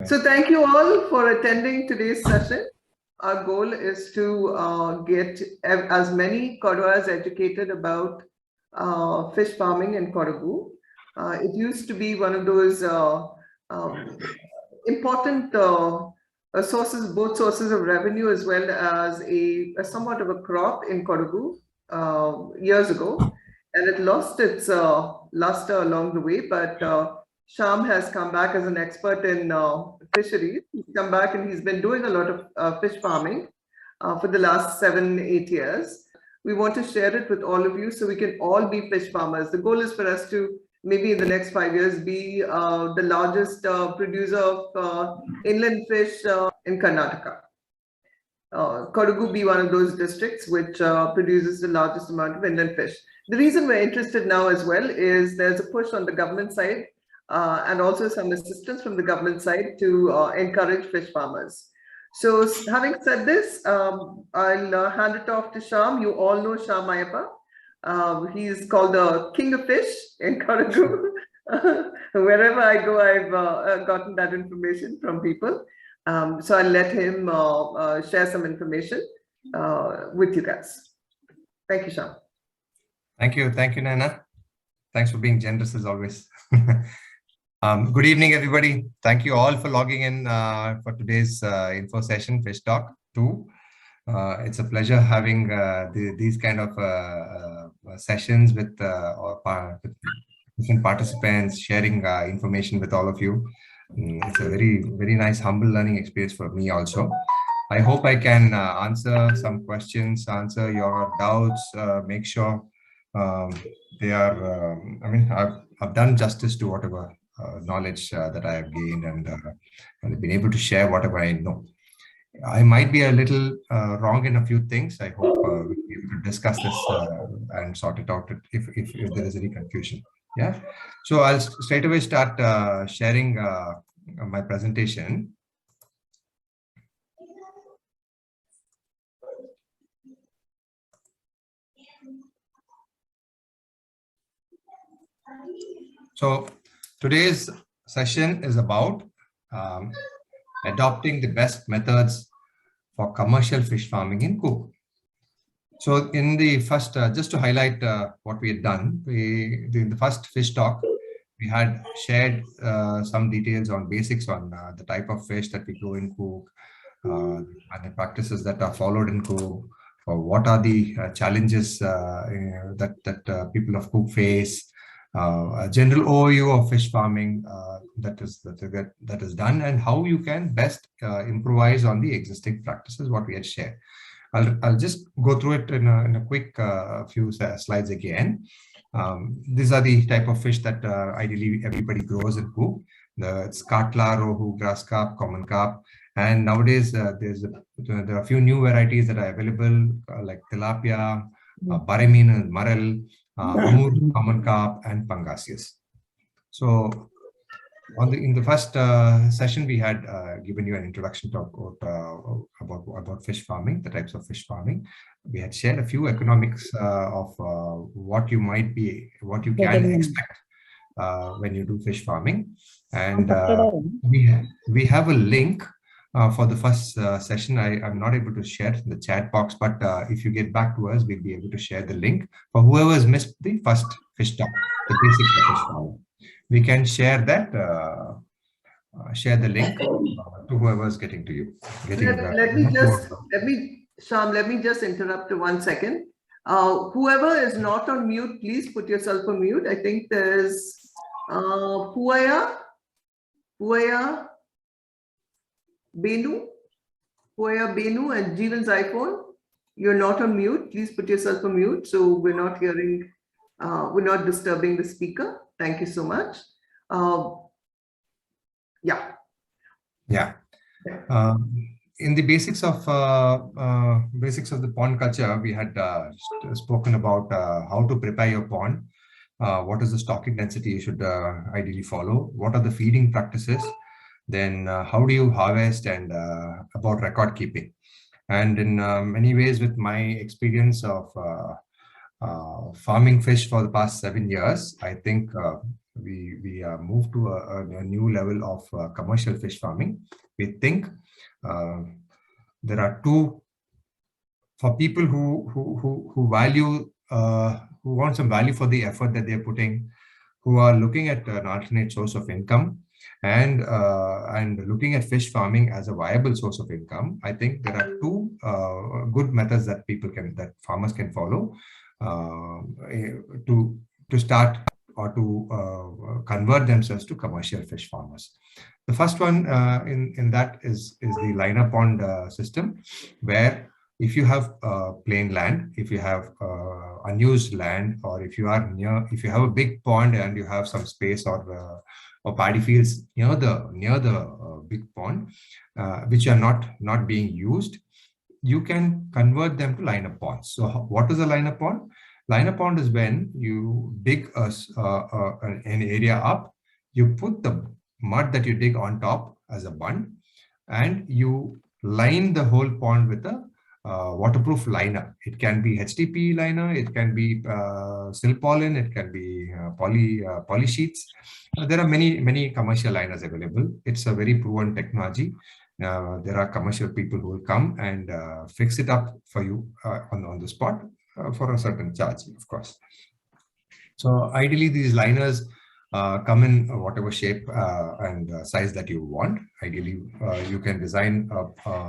So thank you all for attending today's session. Our goal is to get as many Kodawas educated about fish farming in kodagu. It used to be one of those important sources, both sources of revenue as well as a somewhat of a crop in kodagu years ago. And it lost its luster along the way, but Shyam has come back as an expert in fisheries. He's come back and he's been doing a lot of fish farming for the last 7-8 years. We want to share it with all of you so we can all be fish farmers. The goal is for us to maybe in the next 5 years be the largest producer of inland fish in Karnataka. Kodagu be one of those districts which produces the largest amount of inland fish. The reason we're interested now as well is there's a push on the government side and also some assistance from the government side to encourage fish farmers. So having said this, I'll hand it off to Shyam. You all know Shyam Aiyappa. He's called the king of fish in Kodagu. Wherever I go, I've gotten that information from people. So I'll let him share some information with you guys. Thank you, Shyam. Thank you, Naina. Thanks for being generous as always. Good evening, everybody. Thank you all for logging in for today's info session, Fish Talk 2. It's a pleasure having these kind of sessions with different participants, sharing information with all of you. It's a very, very nice, humble learning experience for me also. I hope I can answer some questions, answer your doubts, make sure they are, I've done justice to whatever knowledge that I have gained and been able to share whatever I know. I might be a little wrong in a few things. I hope we'll be able to discuss this and sort it out if there is any confusion. Yeah. So I'll straight away start sharing my presentation. So today's session is about adopting the best methods for commercial fish farming in Cook. So in the first, just to highlight what we had done, in the first fish talk, we had shared some details on basics on the type of fish that we grow in Cook and the practices that are followed in Cook, or what are the challenges that people of Cook face, a general overview of fish farming that is done, and how you can best improvise on the existing practices, what we had shared. I'll just go through it in a quick few slides again. These are the type of fish that ideally everybody grows in Cook. It's katla, rohu, grass carp, common carp, and nowadays there are a few new varieties that are available like tilapia, baremeen and marel, amur, common carp, and pangasius. So in the first session, we had given you an introduction to about fish farming, the types of fish farming. We had shared a few economics of what you can expect when you do fish farming, and we have a link for the first session. I'm not able to share in the chat box, but if you get back to us, we'll be able to share the link for whoever has missed the first fish talk, the basics of fish farming. We can share that, share the link to whoever is getting to you. Shyam, let me just interrupt for 1 second. Whoever is not on mute, please put yourself on mute. I think there's Puaya, Benu, and Jeevan's iPhone. You're not on mute. Please put yourself on mute so we're not hearing, we're not disturbing the speaker. Thank you so much. Yeah. In the basics of the pond culture, we had spoken about how to prepare your pond, what is the stocking density you should ideally follow, what are the feeding practices, then how do you harvest, and about record keeping. And in many ways, with my experience of farming fish for the past 7 years, I think we move to a new level of commercial fish farming, we think there are two, for people who value, who want some value for the effort that they're putting, who are looking at an alternate source of income, and looking at fish farming as a viable source of income. I think there are two good methods that farmers can follow to start or to convert themselves to commercial fish farmers. The first one in that is the liner pond system, where if you have plain land, if you have unused land, or if you have a big pond and you have some space or paddy fields near the big pond, which are not being used, you can convert them to liner ponds. So what is a liner pond? Liner pond is when you dig an area up, you put the mud that you dig on top as a bund, and you line the whole pond with a waterproof liner. It can be HDPE liner, it can be silpolin, it can be poly sheets. There are many commercial liners available. It's a very proven technology. There are commercial people who will come and fix it up for you on the spot for a certain charge, of course. So ideally, these liners come in whatever shape and size that you want. Ideally, you can design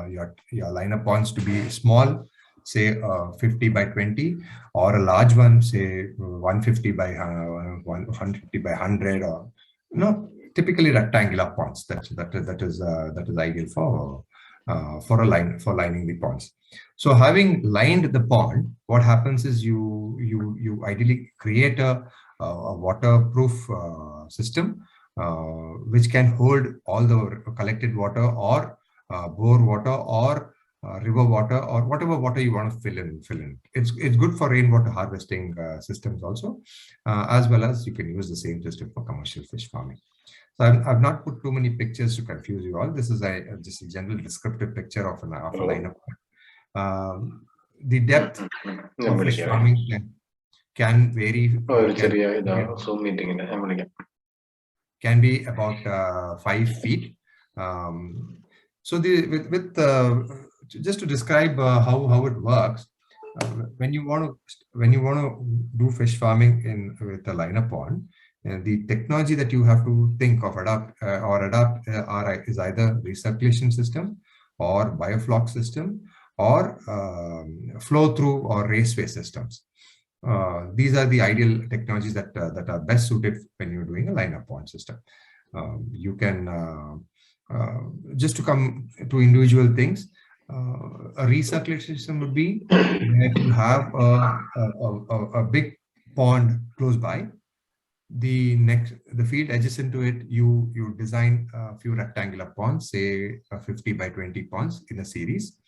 your liner ponds to be small, say 50 by 20, or a large one, say 150 by 150 by 100, or typically rectangular ponds. That is ideal for lining the ponds. So having lined the pond, what happens is you ideally create a waterproof system which can hold all the collected water, or bore water, or river water, or whatever water you want to fill in. It's good for rainwater harvesting systems also, as well as you can use the same system for commercial fish farming. So I've not put too many pictures to confuse you all. This is just a general descriptive picture of a lineup. The depth of fish farming can vary. Can be about 5 feet. So just to describe how it works, when you want to do fish farming with a liner pond, the technology that you have to think of adapt is either recirculation system, or Biofloc system, or flow through or raceway systems. These are the ideal technologies that are best suited when you're doing a liner pond system. You can just to come to individual things. A recirculation system would be where you have a big pond close by. The field adjacent to it, you design a few rectangular ponds, say 50 by 20 ponds in a series.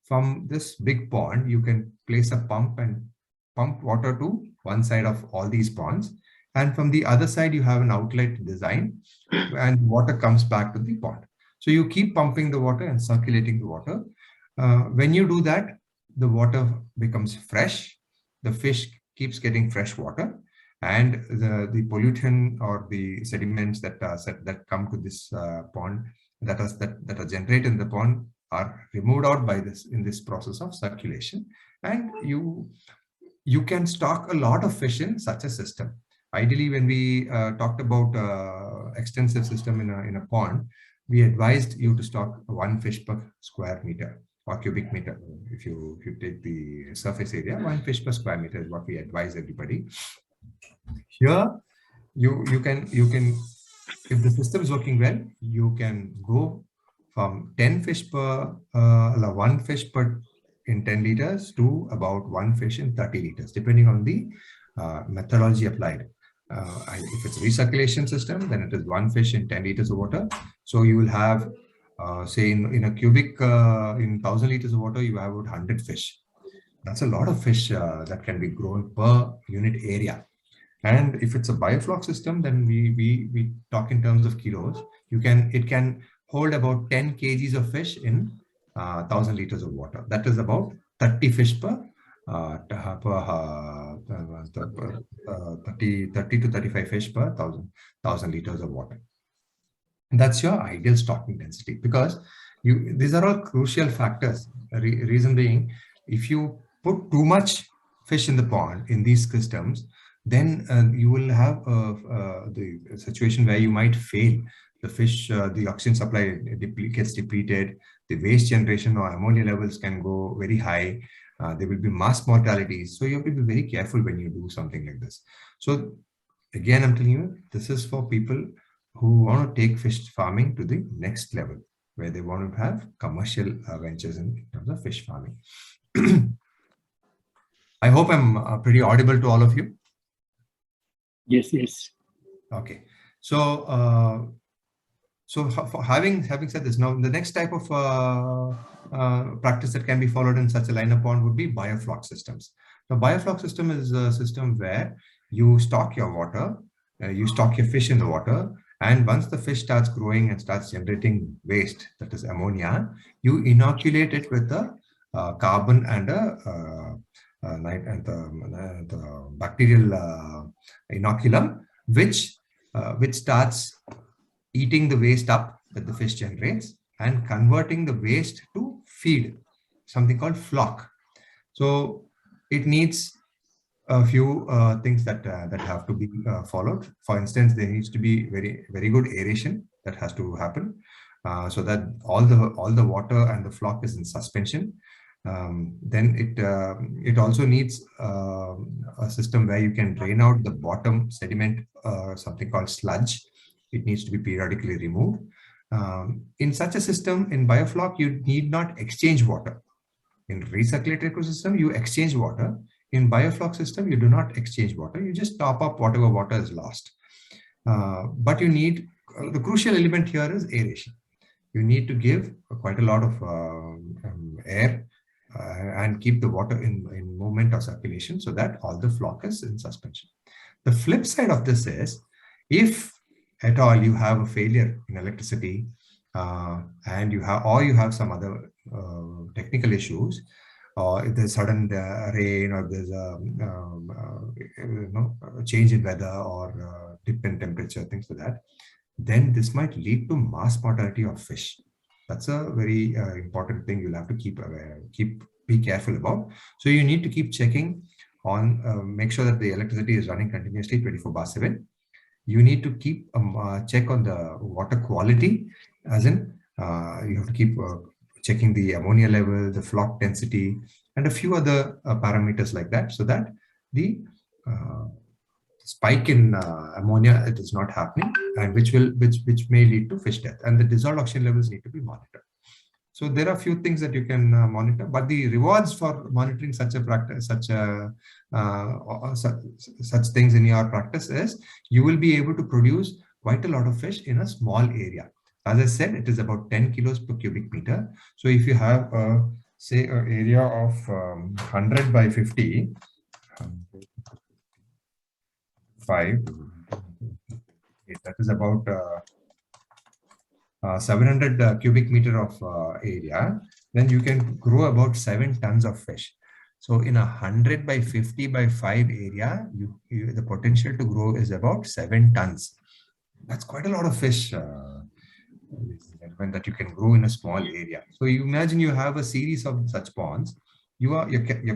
From this big pond, you can place a pump and pump water to one side of all these ponds, and from the other side you have an outlet design, and water comes back to the pond. So you keep pumping the water and circulating the water. When you do that, the water becomes fresh, the fish keeps getting fresh water, and the pollutant or the sediments that come to this pond that are generated in the pond are removed out in this process of circulation, and you can stock a lot of fish in such a system. Ideally, when we talked about extensive system in a pond, we advised you to stock 1 fish per square meter or cubic meter. If you take the surface area, 1 fish per square meter is what we advise everybody. Here, you can if the system is working well, you can go from 10 fish per 1 fish per in 10 liters to about 1 fish in 30 liters, depending on the methodology applied. If it's a recirculation system, then it is 1 fish in 10 liters of water. So you will have, say, in a cubic, in 1,000 liters of water, you have about 100 fish. That's a lot of fish that can be grown per unit area. And if it's a Biofloc system, then we talk in terms of kilos. It can hold about 10 kgs of fish in 1,000 liters of water. That is about 30 fish per 30 to 35 fish per thousand liters of water. That's your ideal stocking density, because these are all crucial factors. Reason being, if you put too much fish in the pond in these systems, then you will have the situation where you might fail. The fish, the oxygen supply gets depleted, the waste generation or ammonia levels can go very high. There will be mass mortalities. So you have to be very careful when you do something like this. So again, I'm telling you, this is for people who want to take fish farming to the next level, where they want to have commercial ventures in terms of fish farming. I hope I'm pretty audible to all of you. Yes, yes. Okay. So, for having said this, now the next type of practice that can be followed in such a line-up pond would be biofloc systems. Now, biofloc system is a system where you stock your water, you stock your fish in the water, and once the fish starts growing and starts generating waste, that is ammonia, you inoculate it with the carbon and the bacterial inoculum, which starts eating the waste up that the fish generates and converting the waste to feed, something called flock. So it needs a few things that have to be followed. For instance, there needs to be very good aeration that has to happen, so that all the water and the flock is in suspension. Then it also needs a system where you can drain out the bottom sediment, something called sludge. It needs to be periodically removed. In such a system, in biofloc, you need not exchange water. In recirculated ecosystem, you exchange water. In biofloc system, you do not exchange water. You just top up whatever water is lost. But you need, the crucial element here is aeration. You need to give quite a lot of air and keep the water in movement or circulation, so that all the flock is in suspension. The flip side of this is, if at all you have a failure in electricity and you have some other technical issues, or if there's sudden rain, or there's a change in weather or dip in temperature, things like that, then this might lead to mass mortality of fish. That's a very important thing you'll have to be careful about. So you need to keep checking on, make sure that the electricity is running continuously 24/7. You need to keep check on the water quality, as in you have to keep checking the ammonia level, the flock density, and a few other parameters like that, so that the spike in ammonia, it is not happening, and which may lead to fish death, and the dissolved oxygen levels need to be monitored. So there are a few things that you can monitor, but the rewards for monitoring such a practice, such things in your practice is, you will be able to produce quite a lot of fish in a small area. As I said, it is about 10 kilos per cubic meter. So if you have say an area of 100 by 50, that is about 700 cubic meter of area, then you can grow about 7 tons of fish. So in a 100 by 50 by 5 area, the potential to grow is about 7 tons. That's quite a lot of fish that you can grow in a small area. So you imagine you have a series of such ponds. Your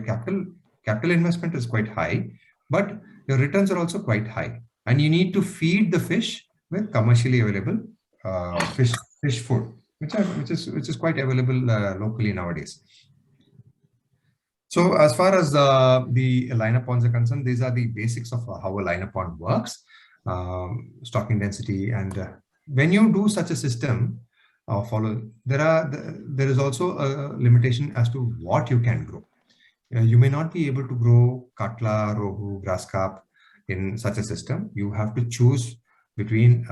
capital investment is quite high, but your returns are also quite high. And you need to feed the fish with commercially available fish food, which is quite available locally nowadays. So as far as the line-up ponds are concerned, these are the basics of how a line-up pond works, stocking density. And when you do such a system, there is also a limitation as to what you can grow. You may not be able to grow katla, rohu, grass carp in such a system. You have to choose between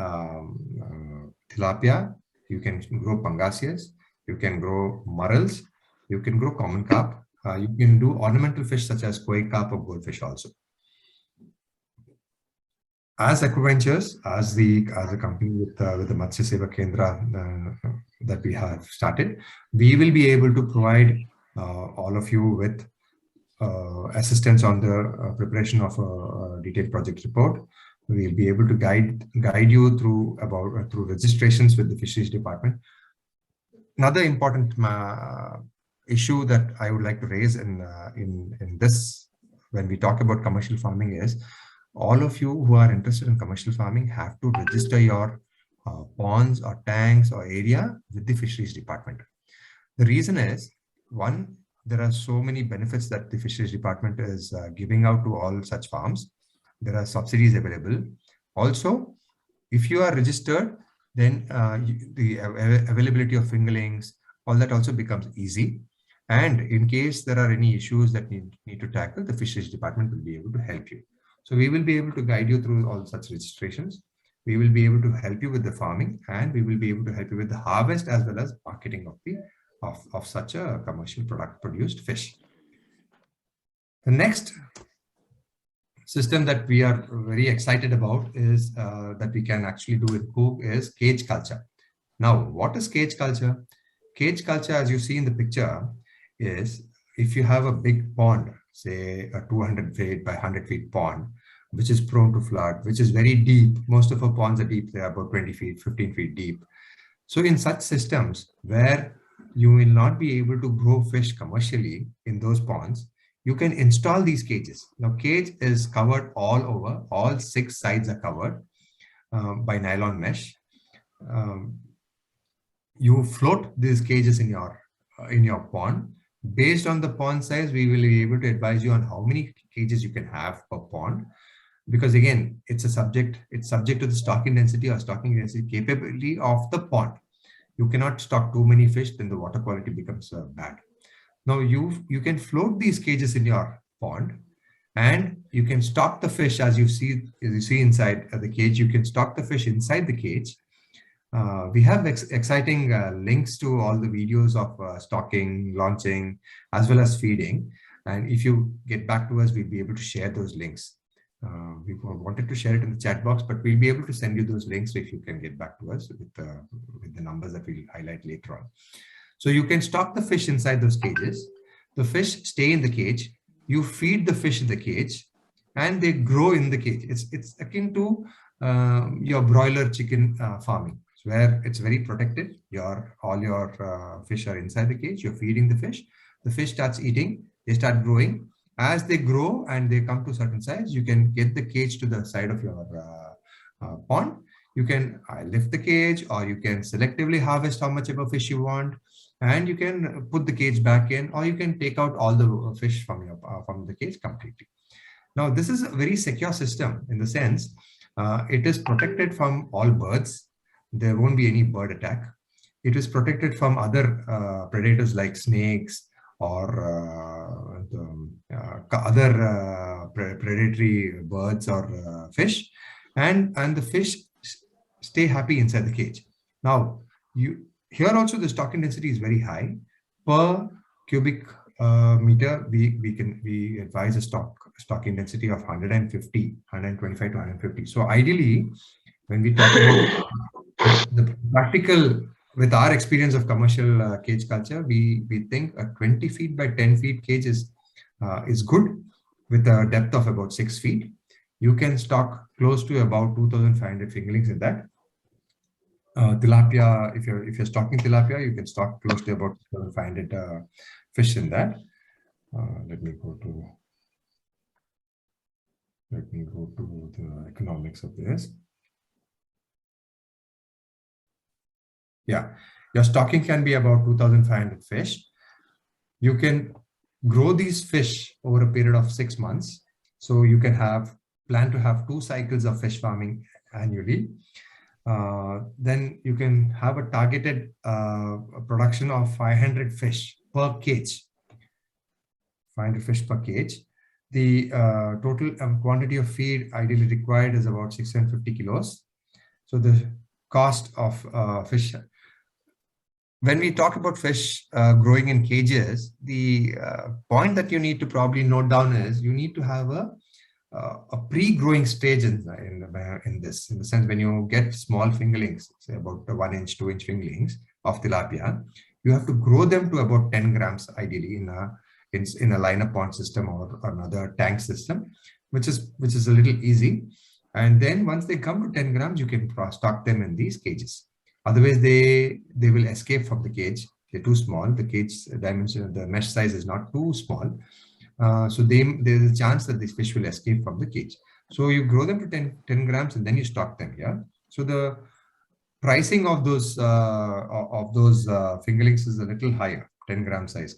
tilapia, you can grow pangasius, you can grow murrels, you can grow common carp, you can do ornamental fish such as koi carp or goldfish also. As Aqua Ventures, as a company with the Matsya Seva Kendra that we have started, we will be able to provide all of you with assistance on the preparation of a detailed project report. We'll be able to guide you through through registrations with the fisheries department. Another important issue that I would like to raise in this, when we talk about commercial farming, is all of you who are interested in commercial farming have to register your ponds or tanks or area with the fisheries department. The reason is, one, there are so many benefits that the fisheries department is giving out to all such farms. There are subsidies available. Also, if you are registered, then the availability of fingerlings, all that also becomes easy. And in case there are any issues that need to tackle, the fisheries department will be able to help you. So we will be able to guide you through all such registrations. We will be able to help you with the farming, and we will be able to help you with the harvest as well as marketing of such a commercial product produced fish. The next system that we are very excited about is that we can actually do in Coorg is cage culture. Now, what is cage culture? Cage culture, as you see in the picture, is if you have a big pond, say a 200 feet by 100 feet pond, which is prone to flood, which is very deep. Most of our ponds are deep. They are about 20 feet, 15 feet deep. So in such systems where you will not be able to grow fish commercially in those ponds, you can install these cages. Now, cage is covered all over. All 6 sides are covered by nylon mesh. You float these cages in your pond. Based on the pond size, we will be able to advise you on how many cages you can have per pond. Because again, it's subject to the stocking density or stocking density capability of the pond. You cannot stock too many fish, then the water quality becomes bad. Now you can float these cages in your pond, and you can stock the fish as you see inside the cage. You can stock the fish inside the cage. We have exciting links to all the videos of stocking, launching, as well as feeding. And if you get back to us, we'll be able to share those links. We wanted to share it in the chat box, but we'll be able to send you those links if you can get back to us with the numbers that we'll highlight later on. So you can stock the fish inside those cages. The fish stay in the cage. You feed the fish in the cage, and they grow in the cage. It's akin to your broiler chicken farming, where it's very protected. All your fish are inside the cage. You're feeding the fish. The fish starts eating. They start growing. As they grow and they come to a certain size, you can get the cage to the side of your pond. You can lift the cage, or you can selectively harvest how much of a fish you want, and you can put the cage back in, or you can take out all the fish from the cage completely. Now, this is a very secure system in the sense it is protected from all birds. There won't be any bird attack. It is protected from other predators like snakes or other predatory birds or fish, and the fish stay happy inside the cage. Now, here also the stocking density is very high. Per cubic meter, we advise a stocking density of 125 to 150. So ideally, when we talk about the practical, with our experience of commercial cage culture, we think a 20 feet by 10 feet cage is good, with a depth of about 6 feet. You can stock close to about 2,500 fingerlings in that. Tilapia, if you're stocking tilapia, you can stock close to about 2,500 fish in that. Let me go to the economics of this. Yeah, your stocking can be about 2,500 fish. You can grow these fish over a period of 6 months. So you can plan to have 2 cycles of fish farming annually. Then you can have a targeted production of 500 fish per cage. 500 fish per cage. The total quantity of feed ideally required is about 650 kilos. So the cost of fish, when we talk about fish growing in cages, the point that you need to probably note down is you need to have a pre-growing stage in this, in the sense when you get small fingerlings, say about 1 inch, 2 inch fingerlings of tilapia, you have to grow them to about 10 grams ideally in a liner pond system or another tank system, which is a little easy. And then once they come to 10 grams, you can stock them in these cages. Otherwise, they will escape from the cage. They're too small. The cage dimension, the mesh size is not too small. So there's a chance that these fish will escape from the cage. So you grow them to 10 grams and then you stock them. Yeah. So the pricing of those fingerlings is a little higher, 10 gram size.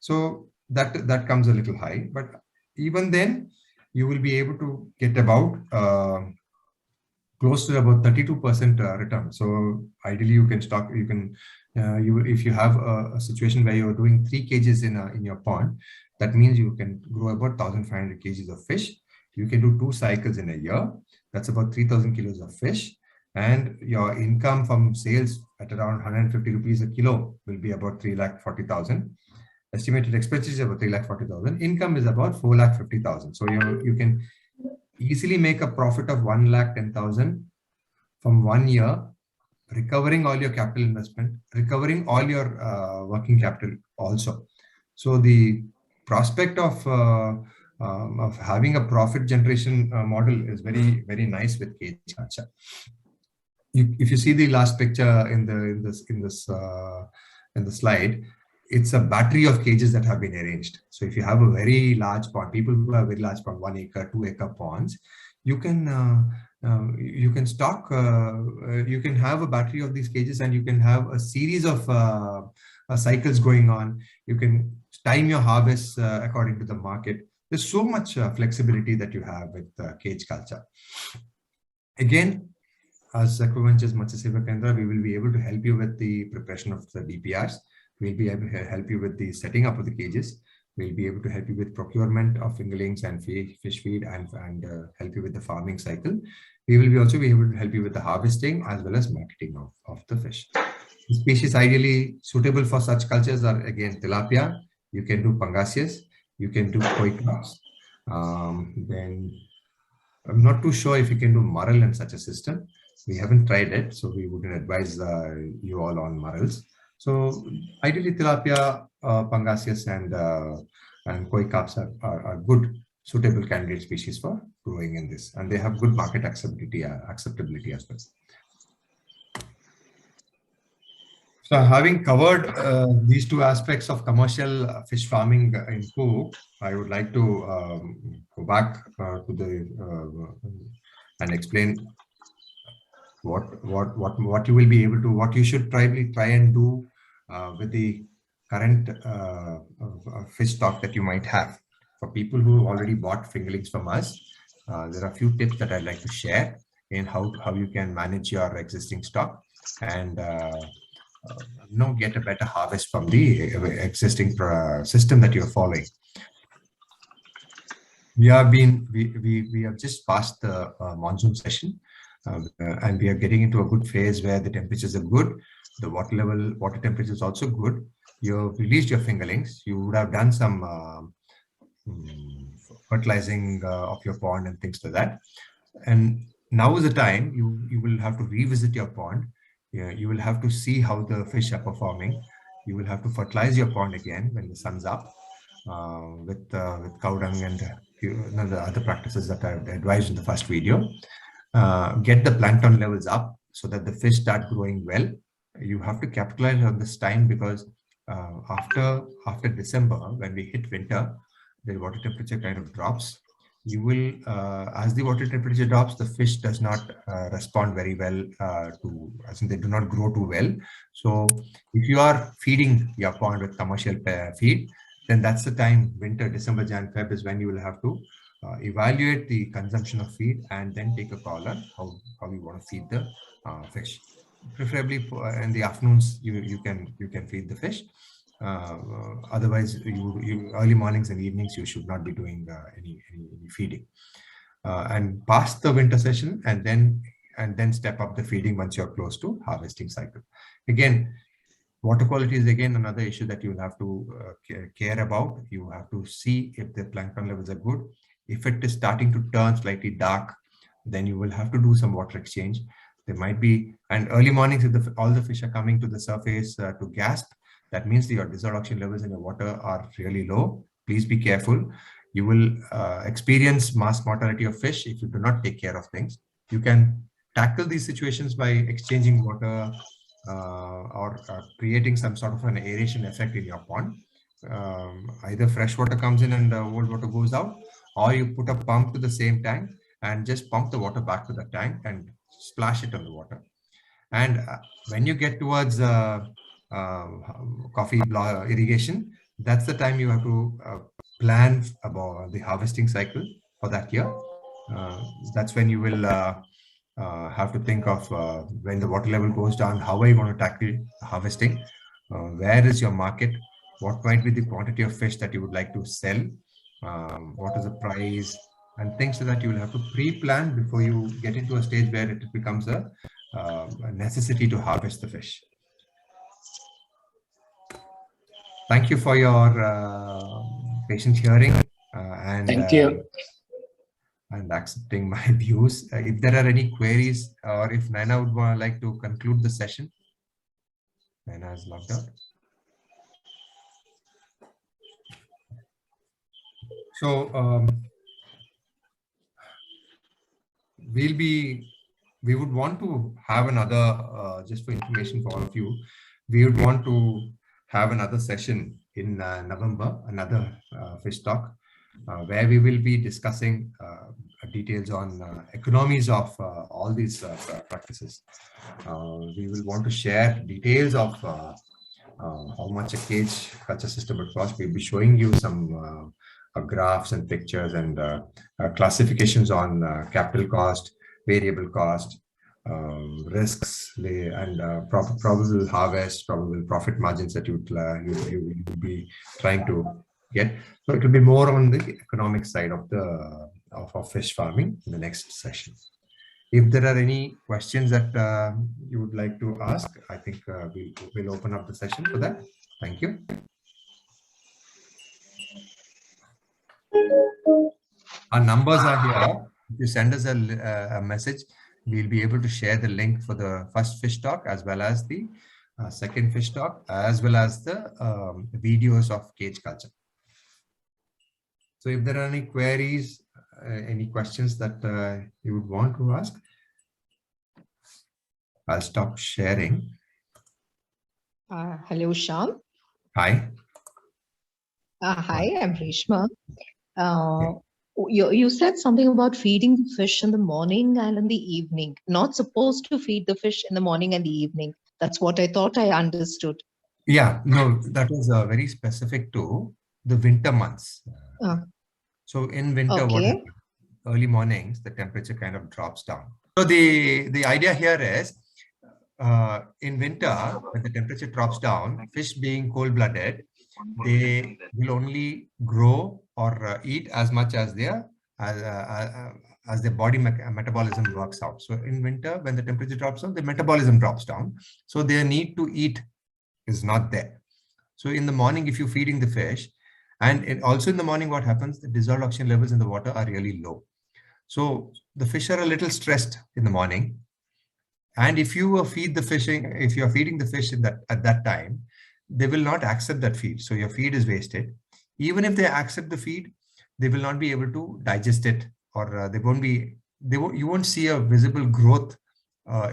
So that comes a little high, but even then you will be able to get about close to about 32% return. So ideally you can stock, if you have a situation where you're doing 3 cages in your pond, that means you can grow about 1,500 kgs of fish. You can do 2 cycles in a year. That's about 3,000 kilos of fish. And your income from sales at around 150 rupees a kilo will be about 3,40,000. Estimated expenses is about 3,40,000. Income is about 4,50,000. So you can easily make a profit of 1,10,000 from 1 year, recovering all your capital investment, recovering all your working capital also. So the prospect of having a profit generation model is very, very nice with cage culture. If you see the last picture in the slide, it's a battery of cages that have been arranged. So if you have a very large pond, people who have very large pond, 1 acre, 2 acre ponds, you can stock, you can have a battery of these cages, and you can have a series of cycles going on. You can time your harvest according to the market. There's so much flexibility that you have with cage culture. Again, as Aqua Ventures Matsya Seva Kendra, we will be able to help you with the preparation of the DPRs. We'll be able to help you with the setting up of the cages. We'll be able to help you with procurement of fingerlings and fish feed, and help you with the farming cycle. We will also be able to help you with the harvesting as well as marketing of the fish. The species ideally suitable for such cultures are, again, tilapia. You can do pangasius. You can do koi crabs. Then I'm not too sure if you can do marl in such a system. We haven't tried it, so we wouldn't advise you all on marls. So ideally, tilapia, pangasius, and koi carps are good, suitable candidate species for growing in this, and they have good market acceptability as well. So having covered these 2 aspects of commercial fish farming in Cook, I would like to go back to the and explain what you will be able to, what you should try and do with the current fish stock that you might have. For people who already bought fingerlings from us, there are a few tips that I'd like to share in how you can manage your existing stock and get a better harvest from the existing system that you're following. We have just passed the monsoon session. And we are getting into a good phase where the temperatures are good. The water temperature is also good. You've released your fingerlings. You would have done some fertilizing of your pond and things like that. And now is the time you will have to revisit your pond. You will have to see how the fish are performing. You will have to fertilize your pond again when the sun's up with cow dung and the other practices that I advised in the first video. Get the plankton levels up so that the fish start growing well. You have to capitalize on this time, because after December, when we hit winter, the water temperature kind of drops. You will, as the water temperature drops, the fish does not respond very well as in they do not grow too well. So if you are feeding your pond with commercial feed, then that's the time, winter, December, Jan, Feb, is when you will have to evaluate the consumption of feed and then take a call on how you want to feed the fish. Preferably in the afternoons, you can feed the fish. Otherwise, you early mornings and evenings you should not be doing any feeding. And pass the winter session, and then step up the feeding once you're close to harvesting cycle. Again, water quality is again another issue that you will have to care about. You have to see if the plankton levels are good. If it is starting to turn slightly dark, then you will have to do some water exchange. There might be, and early mornings, if all the fish are coming to the surface to gasp, that means your dissolved oxygen levels in your water are really low. Please be careful. You will experience mass mortality of fish if you do not take care of things. You can tackle these situations by exchanging water or creating some sort of an aeration effect in your pond. Either fresh water comes in and old water goes out, or you put a pump to the same tank and just pump the water back to the tank and splash it on the water. And when you get towards coffee irrigation, that's the time you have to plan about the harvesting cycle for that year. That's when you will have to think of when the water level goes down, how are you going to tackle harvesting? Where is your market? What might be the quantity of fish that you would like to sell? What is the price? And things like that you will have to pre-plan before you get into a stage where it becomes a necessity to harvest the fish. Thank you for your patient hearing and Thank you. And accepting my views. If there are any queries, or if Naina would like to conclude the session. Naina has logged out. So we would want to have another, just for information for all of you, we would want to have another session in November, another fish talk, where we will be discussing details on economies of all these practices. We will want to share details of how much a cage culture system would cost. We'll be showing you some graphs and pictures and classifications on capital cost, variable cost, risks, and probable harvest, probable profit margins that you would be trying to get. So it will be more on the economic side of fish farming in the next session. If there are any questions that you would like to ask, I think we'll open up the session for that. Thank you. Our numbers are here. If you send us a message, we'll be able to share the link for the first fish talk, as well as the second fish talk, as well as the videos of cage culture. So if there are any queries, any questions that you would want to ask, I'll stop sharing. Hello, Shyam. Hi. Hi, I'm Reshma. You said something about feeding the fish in the morning and in the evening. Not supposed to feed the fish in the morning and the evening. That's what I thought I understood. Yeah, no, that is very specific to the winter months. So in winter, what happens? Early mornings, the temperature kind of drops down. So the idea here is, in winter, when the temperature drops down, fish being cold-blooded, they will only grow or eat as much as their body metabolism works out. So in winter, when the temperature drops down, the metabolism drops down. So their need to eat is not there. So in the morning, if you're feeding the fish, and also in the morning, what happens? The dissolved oxygen levels in the water are really low. So the fish are a little stressed in the morning. And if you feed the fishing, if you're feeding the fish at that time, they will not accept that feed. So your feed is wasted. Even if they accept the feed, they will not be able to digest it, or you won't see a visible growth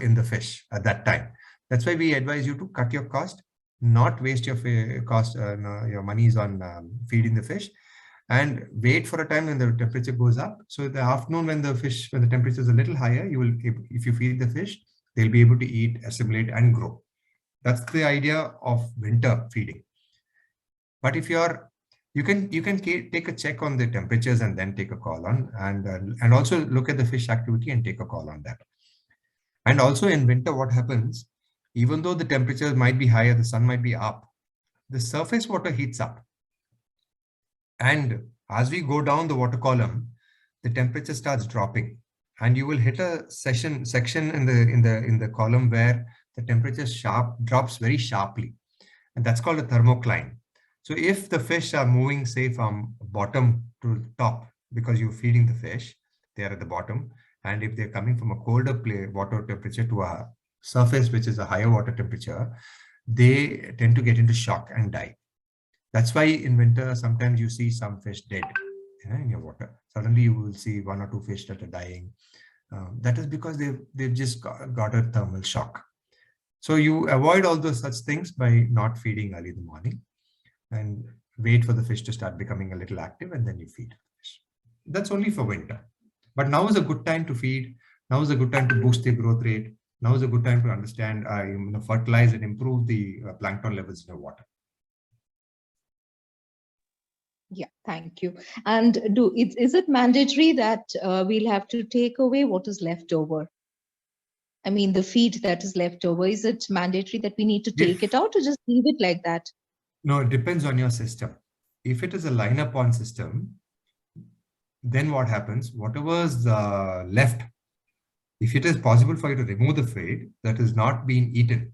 in the fish at that time. That's why we advise you to cut your cost, not waste your cost, your monies on feeding the fish, and wait for a time when the temperature goes up. So in the afternoon, when the temperature is a little higher, if you feed the fish, they'll be able to eat, assimilate, and grow. That's the idea of winter feeding. But if you can take a check on the temperatures and then take a call on, and also look at the fish activity and take a call on that. And also in winter, what happens? Even though the temperatures might be higher, the sun might be up, the surface water heats up. And as we go down the water column, the temperature starts dropping, and you will hit a section in the column where the temperature drops very sharply, and that's called a thermocline. So if the fish are moving, say, from bottom to top, because you're feeding the fish, they are at the bottom, and if they're coming from a colder water temperature to a surface which is a higher water temperature, they tend to get into shock and die. That's why in winter, sometimes you see some fish dead in your water. Suddenly you will see 1 or 2 fish that are dying. That is because they've just got a thermal shock. So you avoid all those such things by not feeding early in the morning and wait for the fish to start becoming a little active and then you feed the fish. That's only for winter. But now is a good time to feed. Now is a good time to boost their growth rate. Now is a good time to understand, fertilize and improve the plankton levels in your water. Yeah, thank you. And is it mandatory that we'll have to take away what is left over? I mean, the feed that is left over, is it mandatory that we need to take it out or just leave it like that? No, it depends on your system. If it is a liner pond system, then what happens? Whatever's left, if it is possible for you to remove the feed that is not being eaten,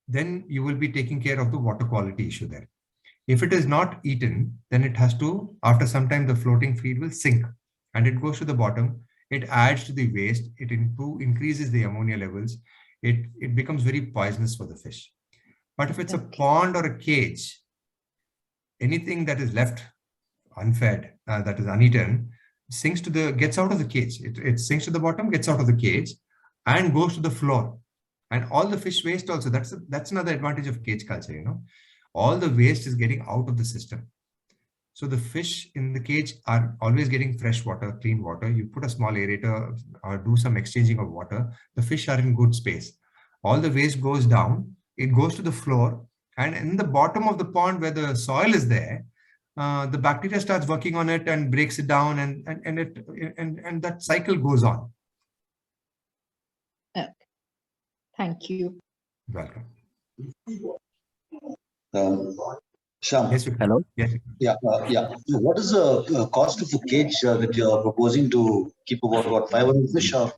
then you will be taking care of the water quality issue there. If it is not eaten, then it has to, after some time, the floating feed will sink and it goes to the bottom. It adds to the waste. It increases the ammonia levels. It becomes very poisonous for the fish. But if it's a pond or a cage, anything that is left unfed, that is uneaten, gets out of the cage. It sinks to the bottom, gets out of the cage, and goes to the floor. And all the fish waste also. That's another advantage of cage culture. All the waste is getting out of the system. So the fish in the cage are always getting fresh water, clean water. You put a small aerator or do some exchanging of water. The fish are in good space. All the waste goes down. It goes to the floor. And in the bottom of the pond where the soil is there, the bacteria starts working on it and breaks it down, and that cycle goes on. Okay. Thank you. Welcome. Shyam. Yes, Hello. Yes. Yeah. What is the cost of a cage that you are proposing to keep about 500 fish? Or?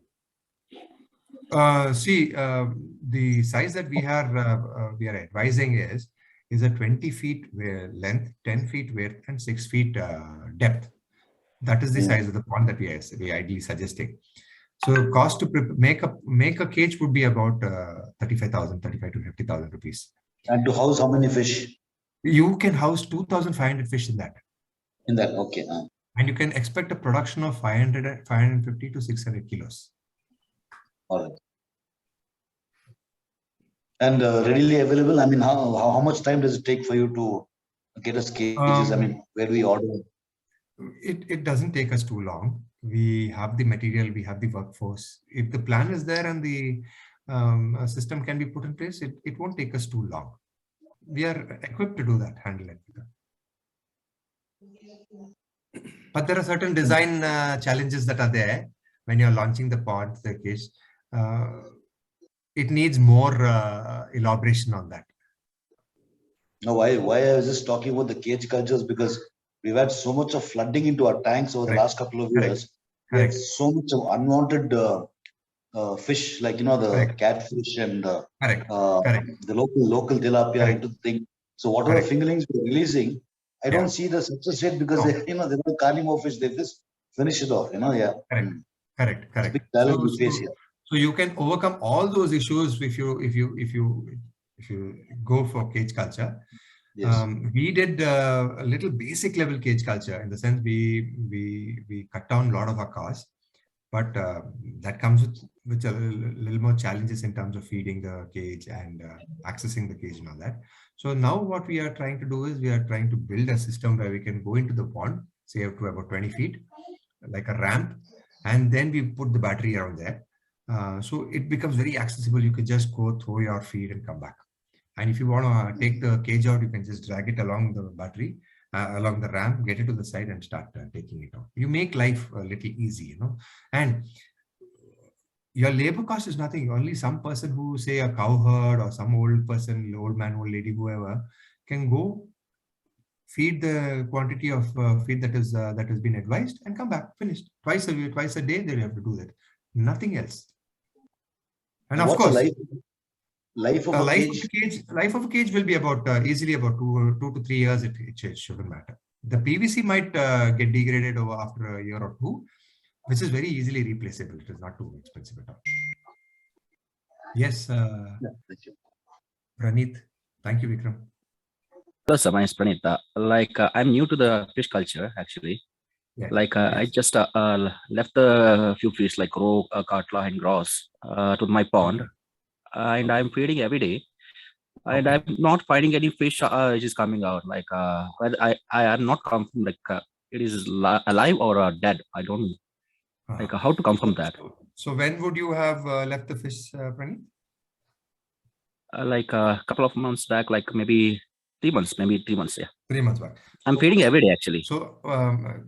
The size that we are advising is a 20 feet length, 10 feet width, and 6 feet depth. That is the size of the pond that we are ideally suggesting. So cost to make a cage would be about 35,000 to 50,000 rupees. And to house how many fish? You can house 2,500 fish in that. In that, okay. And you can expect a production of 550 to 600 kilos. All right. And readily available? I mean, how much time does it take for you to get us cages? I mean, where do we order? It doesn't take us too long. We have the material, we have the workforce. If the plan is there and the system can be put in place, it won't take us too long. We are equipped to do that, handle it. But there are certain design challenges that are there when you're launching the pod, the cage. It needs more elaboration on that. No, why I was just talking about the cage cultures, because we've had so much of flooding into our tanks over the last couple of years. We had so much of unwanted fish, like the catfish and the local tilapia into the thing. So whatever fingerlings we're releasing, I don't see the success rate because they're not carnivore fish. They just finish it off. Correct. It's a big challenge we face here. So you can overcome all those issues if you go for cage culture. Yes. We did a little basic level cage culture, in the sense we cut down a lot of our costs, but that comes with a little more challenges in terms of feeding the cage and accessing the cage and all that. So now what we are trying to do is we are trying to build a system where we can go into the pond, say up to about 20 feet, like a ramp, and then we put the battery around there. So it becomes very accessible. You can just go throw your feed and come back. And if you want to take the cage out, you can just drag it along the battery, along the ramp, get it to the side and start taking it out. You make life a little easy, and your labor cost is nothing. Only some person who, say, a cow herd or some old person, old man, old lady, whoever, can go feed the quantity of feed that has been advised and come back, finished. Twice a day they have to do that. Nothing else. And of course, life of a cage will be about easily about 2 to 3 years. It shouldn't matter. The PVC might get degraded after a year or two, which is very easily replaceable. It is not too expensive at all. Yes. Thank you. Praneeth. Thank you, Vikram. Hello, sir. My name is Praneeth. I'm new to the fish culture, actually. Yeah. I just left a few fish like roe, katla, and gross to my pond, and I'm feeding every day. And I'm not finding any fish which is coming out. Well, I am not confirmed it is alive or dead. I don't how to confirm that. So when would you have left the fish, Praneeth? Like a couple of months back, like maybe 3 months, yeah. 3 months back. I'm feeding every day, actually. So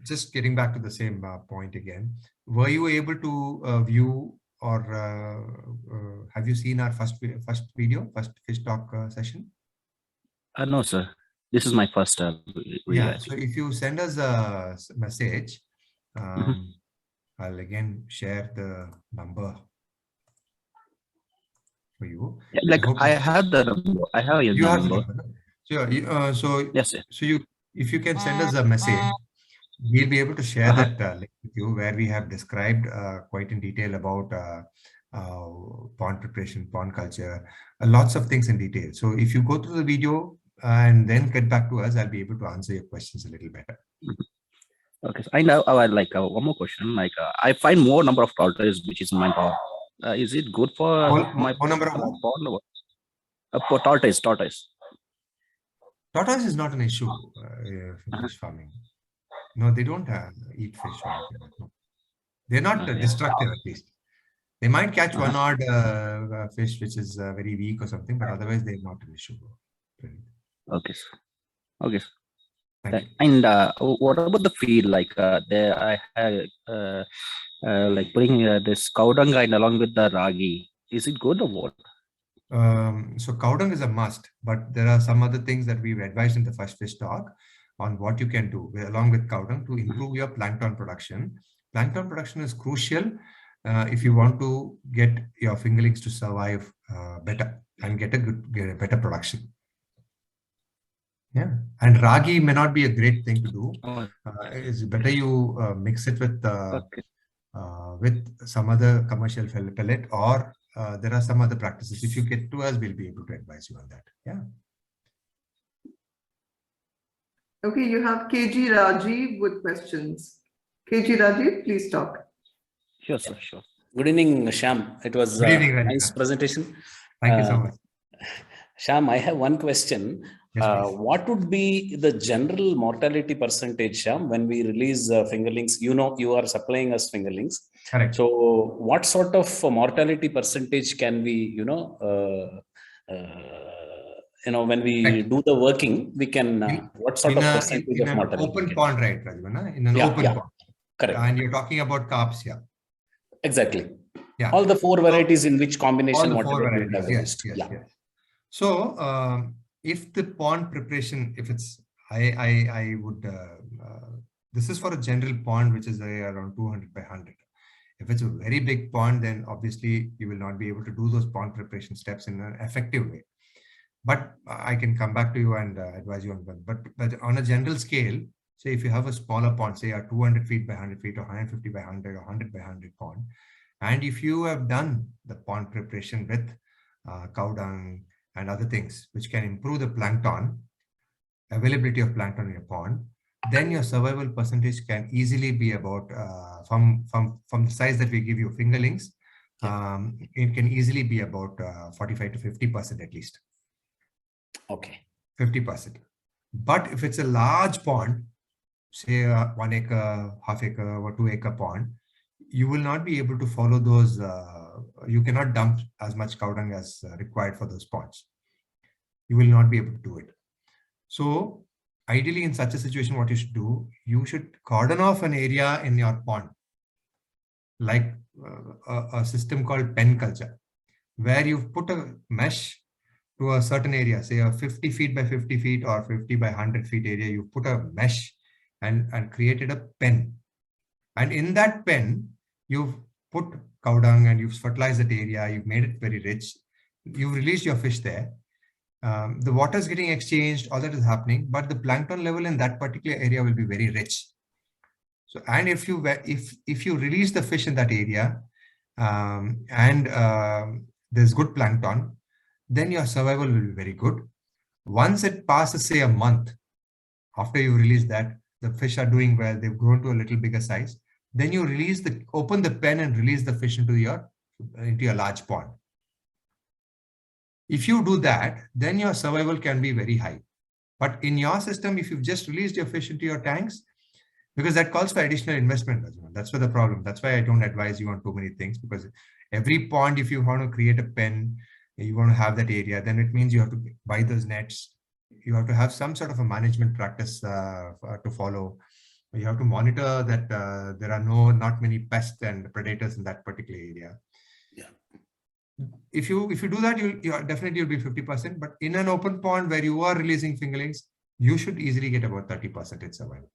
just getting back to the same point again, were you able to view or have you seen our first video, first fish talk session? No, sir. This is my first video. Yeah, so if you send us a message, I'll again share the number for you. Yeah, like I have the number. I have your you number. have the number, no? Sure. So Yes, sir. So if you can send us a message, we'll be able to share that link with you, where we have described quite in detail about pond preparation, pond culture, lots of things in detail. So if you go through the video and then get back to us, I'll be able to answer your questions a little better. Okay, so I know. One more question. I find more number of tortoises which is in my pond. Is it good for my number of pond? Tortoise. Tortoise is not an issue for fish farming. No, they don't eat fish. They're not destructive, at least. They might catch one odd fish which is very weak or something, but otherwise they're not an issue. Okay, sir. Okay, sir. Thank you. And what about the feed? There I had putting this cow dung and along with the ragi. Is it good or what? So cow dung is a must, but there are some other things that we've advised in the first fish talk on what you can do along with cow dung to improve your plankton production. Plankton production is crucial if you want to get your fingerlings to survive better and get a better production. Yeah, and ragi may not be a great thing to do. It's better you mix it with some other commercial pellet, or there are some other practices. If you get to us, we'll be able to advise you on that. Yeah. Okay, you have KG Rajiv with questions. KG Rajiv, please talk. Sure, sir. Sure. Good evening, Shyam. It was a nice presentation. Thank you so much. Shyam, I have one question. Yes, what would be the general mortality percentage, Shyam, when we release fingerlings? You know, you are supplying us fingerlings. Correct. So what sort of mortality percentage can we, when we do the working, we can, what sort of percentage of mortality? In an open pond, right, Rajivana? In an open pond. Correct. And you're talking about carps, yeah. Exactly. Yeah. All the 4 varieties in which combination mortality yes. So if the pond preparation, if it's, I would, this is for a general pond, which is around 200 by 100. If it's a very big pond, then obviously you will not be able to do those pond preparation steps in an effective way. But I can come back to you and advise you on that. But on a general scale, say if you have a smaller pond, say a 200 feet by 100 feet or 150 by 100 or 100 by 100 pond, and if you have done the pond preparation with cow dung and other things which can improve the plankton, availability of plankton in your pond, then your survival percentage can easily be about from the size that we give you fingerlings, it can easily be about 45 to 50% at least. Okay. 50%. But if it's a large pond, say 1 acre, half acre or 2 acre pond, you will not be able to follow those. You cannot dump as much cow dung as required for those ponds. You will not be able to do it. So ideally in such a situation, what you should do, you should cordon off an area in your pond, like a system called pen culture, where you've put a mesh to a certain area, say a 50 feet by 50 feet or 50 by 100 feet area. You put a mesh and created a pen. And in that pen, you've put cow dung and you've fertilized that area. You've made it very rich. You've released your fish there. The water is getting exchanged, all that is happening, but the plankton level in that particular area will be very rich. So, and if you release the fish in that area, there's good plankton, then your survival will be very good. Once it passes, say, a month after you release that, the fish are doing well, they've grown to a little bigger size, then you open the pen and release the fish into your large pond. If you do that, then your survival can be very high. But in your system, if you've just released your fish into your tanks, because that calls for additional investment as well. That's where the problem. That's why I don't advise you on too many things, because every pond, if you want to create a pen, you want to have that area, then it means you have to buy those nets. You have to have some sort of a management practice to follow. You have to monitor that there are not many pests and predators in that particular area. Yeah. If you do that, you'll be 50%. But in an open pond where you are releasing fingerlings, you should easily get about 30% survival.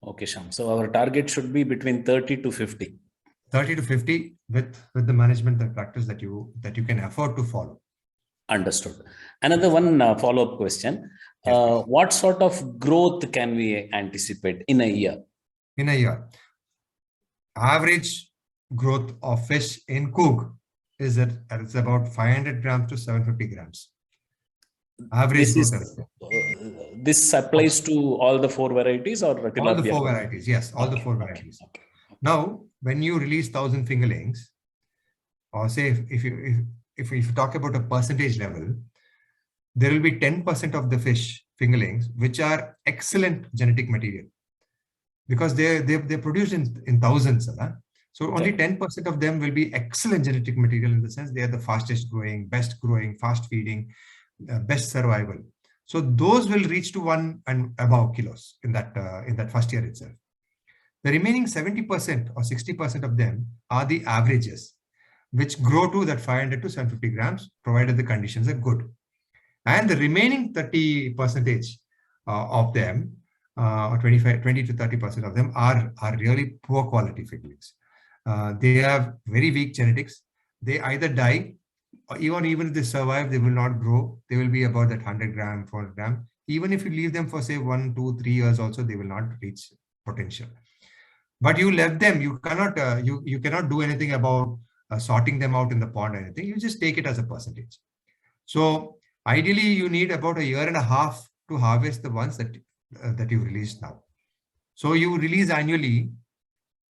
Okay, Shyam. So our target should be between 30 to 50. 30 to 50 with the management and practice that you can afford to follow. Understood. Another one follow-up question. Yes, what sort of growth can we anticipate in a year? In a year, average growth of fish in Coog is it's about 500 grams to 750 grams. Average growth. This applies to all the 4 varieties or all the 4 varieties? Yes, all the 4 varieties. Okay. Now, when you release 1,000 fingerlings, or say if you talk about a percentage level, there will be 10% of the fish fingerlings which are excellent genetic material, because they're produced in thousands. So only 10% of them will be excellent genetic material, in the sense they are the fastest growing, best growing, fast feeding, best survival. So those will reach to 1 and above kilos in that first year itself. The remaining 70% or 60% of them are the averages, which grow to that 500 to 750 grams, provided the conditions are good. And the remaining 30% of them, or 20 to 30% of them, are really poor quality fingerlings. They have very weak genetics. They either die, or even if they survive, they will not grow. They will be about that 100 gram, 400 gram. Even if you leave them for say 1, 2, 3 years also, they will not reach potential. But you left them, you cannot you cannot do anything about sorting them out in the pond or anything. You just take it as a percentage. So ideally, you need about 1.5 years to harvest the ones that you released now. So you release annually,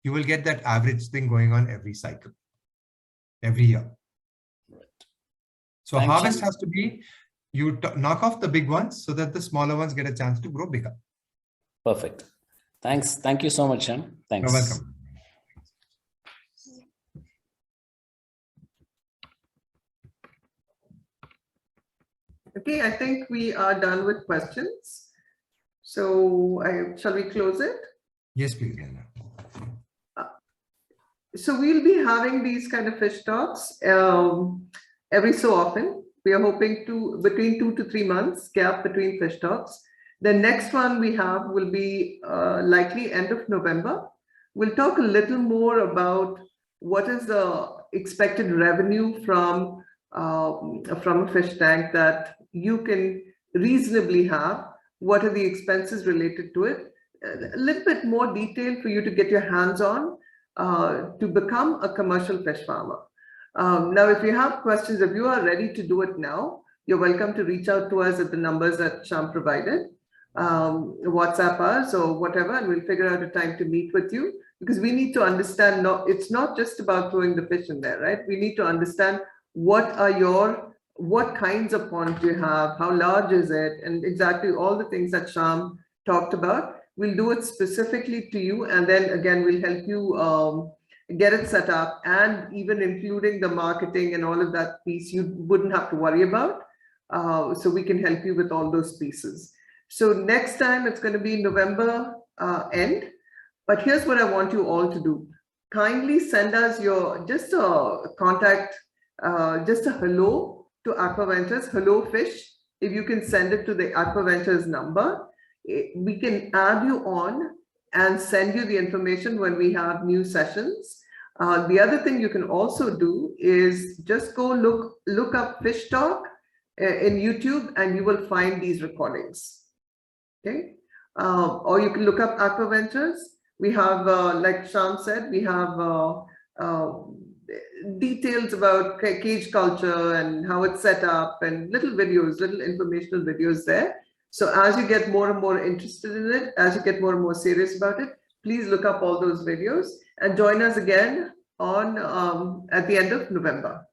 you will get that average thing going on every cycle, every year. Right. So harvest has to be, you knock off the big ones so that the smaller ones get a chance to grow bigger. Perfect. Thanks. Thank you so much, Shyam. Thanks. You're welcome. Okay, I think we are done with questions. So shall we close it? Yes, please, Nana. So we'll be having these kind of fish talks every so often. We are hoping to between 2 to 3 months gap between fish talks. The next one we have will be likely end of November. We'll talk a little more about what is the expected revenue from a fish tank that you can reasonably have. What are the expenses related to it? A little bit more detail for you to get your hands on to become a commercial fish farmer. Now, if you have questions, if you are ready to do it now, you're welcome to reach out to us at the numbers that Shyam provided. WhatsApp us or whatever, and we'll figure out a time to meet with you, because we need to understand, it's not just about throwing the fish in there, right? We need to understand what kinds of ponds you have, how large is it, and exactly all the things that Shyam talked about. We'll do it specifically to you, and then again, we'll help you get it set up, and even including the marketing and all of that piece you wouldn't have to worry about. So we can help you with all those pieces. So next time it's going to be November end. But here's what I want you all to do. Kindly send us just a contact, just a hello to Aqua Ventures, hello fish. If you can send it to the Aqua Ventures number, we can add you on and send you the information when we have new sessions. The other thing you can also do is just go look up Fish Talk in YouTube, and you will find these recordings. Okay, or you can look up Aqua Ventures. We have, like Shyam said, we have details about cage culture and how it's set up, and little videos, little informational videos there. So as you get more and more interested in it, as you get more and more serious about it, please look up all those videos and join us again on at the end of November.